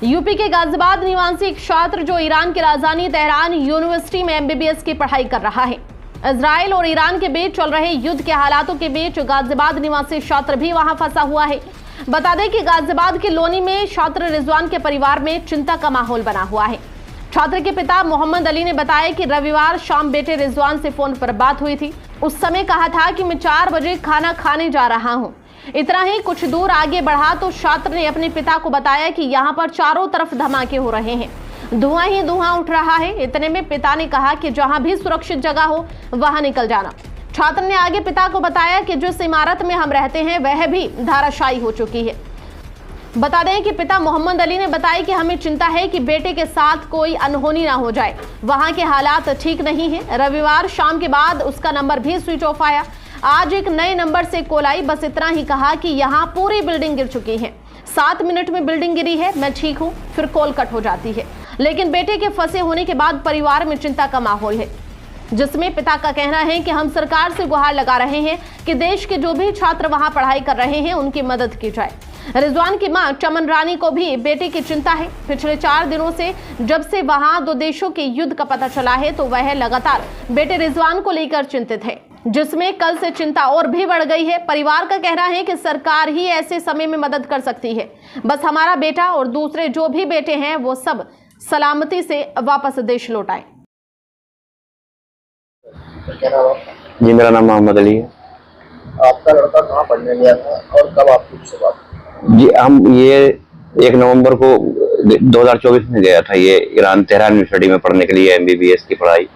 UP के गाजियाबाद निवासी एक छात्र जो ईरान की राजधानी तेहरान यूनिवर्सिटी में एमबीबीएस की पढ़ाई कर रहा है। इजराइल और ईरान के बीच चल रहे युद्ध के हालातों के बीच गाजियाबाद निवासी छात्र भी वहां फंसा हुआ है। बता दें कि गाजियाबाद के लोनी में छात्र रिजवान के परिवार में चिंता का माहौल बना हुआ है। छात्र के पिता मोहम्मद अली ने बताया कि रविवार शाम बेटे रिजवान से फोन पर बात हुई थी। उस समय कहा था कि मैं 4 बजे खाना खाने जा रहा हूं। इतना ही कुछ दूर आगे बढ़ा तो छात्र ने अपने पिता को बताया कि यहाँ पर चारों तरफ धमाके हो रहे हैं, धुआं ही धुआं उठ रहा है। इतने में पिता ने कहा कि जहां भी सुरक्षित जगह हो वहां निकल जाना। छात्र ने आगे पिता को बताया कि जिस इमारत में हम रहते हैं वह भी धराशायी हो चुकी है। बता दें कि पिता मोहम्मद अली ने बताया कि हमें चिंता है कि बेटे के साथ कोई अनहोनी ना हो जाए, वहां के हालात ठीक नहीं है। रविवार शाम के बाद उसका नंबर भी स्विच ऑफ आया। आज एक नए नंबर से कॉल आई। बस इतना ही कहा कि यहाँ पूरी बिल्डिंग गिर चुकी है, 7 मिनट में बिल्डिंग गिरी है, मैं ठीक हूँ। फिर कॉल कट हो जाती है। लेकिन बेटे के फंसे होने के बाद परिवार में चिंता का माहौल है, जिसमें पिता का कहना है कि हम सरकार से गुहार लगा रहे हैं कि देश के जो भी छात्र वहां पढ़ाई कर रहे हैं उनकी मदद की जाए। रिजवान की मां चमन रानी को भी बेटे की चिंता है। पिछले 4 दिनों से जब से वहां 2 देशों के युद्ध का पता चला है तो वह लगातार बेटे रिजवान को लेकर चिंतित है, जिसमें कल से चिंता और भी बढ़ गई है। परिवार का कहना है कि सरकार ही ऐसे समय में मदद कर सकती है। बस हमारा बेटा और दूसरे जो भी बेटे हैं वो सब सलामती से वापस देश लौट आए। जी, मेरा नाम मोहम्मद अली है। आपका लड़का कहाँ पढ़ने गया था और कब आपकी उससे बात? जी, हम ये 1 नवंबर को 2024 में गया था ये ईरान तेहरान यूनिवर्सिटी में पढ़ने के लिए एमबीबीएस की पढ़ाई।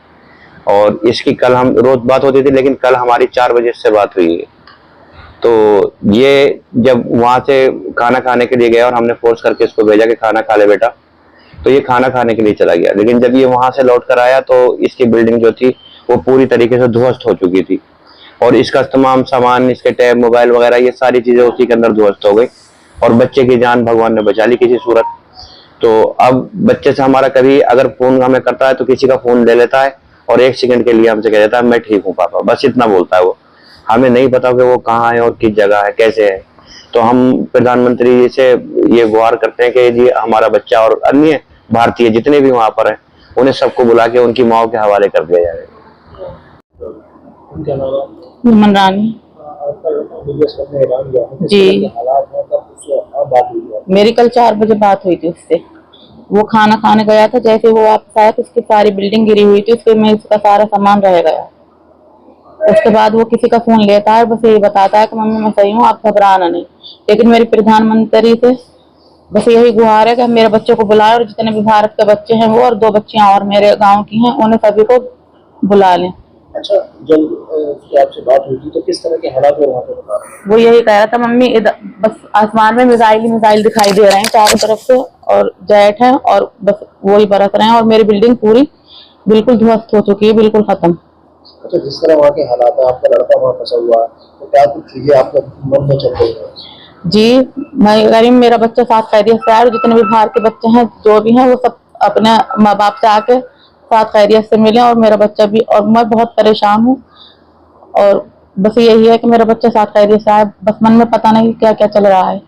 और इसकी कल हम रोज बात होती थी, लेकिन कल हमारी 4 बजे से बात हुई है। तो ये जब वहां से खाना खाने के लिए गया और हमने फोर्स करके इसको भेजा कि खाना खा ले बेटा, तो ये खाना खाने के लिए चला गया। लेकिन जब ये वहां से लौट कर आया तो इसकी बिल्डिंग जो थी वो पूरी तरीके से ध्वस्त हो चुकी थी और इसका तमाम सामान, इसके टैब, मोबाइल वगैरह, ये सारी चीजें उसी के अंदर ध्वस्त हो गई और बच्चे की जान भगवान ने बचा ली किसी सूरत। तो अब बच्चे से हमारा कभी अगर फोन हमें करता है तो किसी का फोन ले लेता है और 1 सेकंड के लिए हमसे कह देता है मैं ठीक हूँ पापा, बस इतना बोलता है वो। हमें नहीं पता कि वो कहाँ है और किस जगह है, कैसे है। तो हम प्रधानमंत्री जी से ये गुहार करते हैं कि जी हमारा बच्चा और अन्य भारतीय जितने भी वहां पर है उन्हें सबको बुला के उनकी माओ के हवाले कर दिया जाए। चमन रानी जी, मेरी कल 4 बजे बात हुई थी उससे। वो खाना खाने गया था, जैसे वो वापस आया तो उसकी सारी बिल्डिंग गिरी हुई थी, उसके में उसका सारा सामान रह गया। उसके बाद वो किसी का फोन लेता है, बस यही बताता है कि मम्मी मैं सही हूँ, आप घबराना नहीं। लेकिन मेरी प्रधानमंत्री से बस यही गुहार है कि मेरे बच्चों को बुलाए और जितने भी भारत के बच्चे हैं वो और 2 बच्चियां और मेरे गाँव की हैं, उन्हें सभी को बुला लें। अच्छा, जब आपसे बात हुई थी तो किस तरह के हालात वहाँ पे बता रहे हैं? वो यही कह रहा था मम्मी इधर बस आसमान में मिसाइल दिखाई दे रहे हैं चारों तरफ से और जेट है और बस वही बरस रहे हैं और मेरी बिल्डिंग पूरी बिल्कुल ध्वस्त हो चुकी है, बिल्कुल खत्म। अच्छा, जिस तरह वहाँ के हालात है, आपका लड़का वहाँ फंसा हुआ है, तो क्या कुछ चीजें आपके मन में चल रही है? जी, मैं गरीब, मेरा बच्चा साथ खैरियत से आया और जितने भी बाहर के बच्चे हैं जो भी हैं वो सब अपने माँ बाप से आके साथ खैरियत से मिले और मेरा बच्चा भी। और मैं बहुत परेशान हूँ और बस यही है कि मेरा बच्चा साथ खैरियत से आए, बस मन में पता नहीं क्या क्या चल रहा है।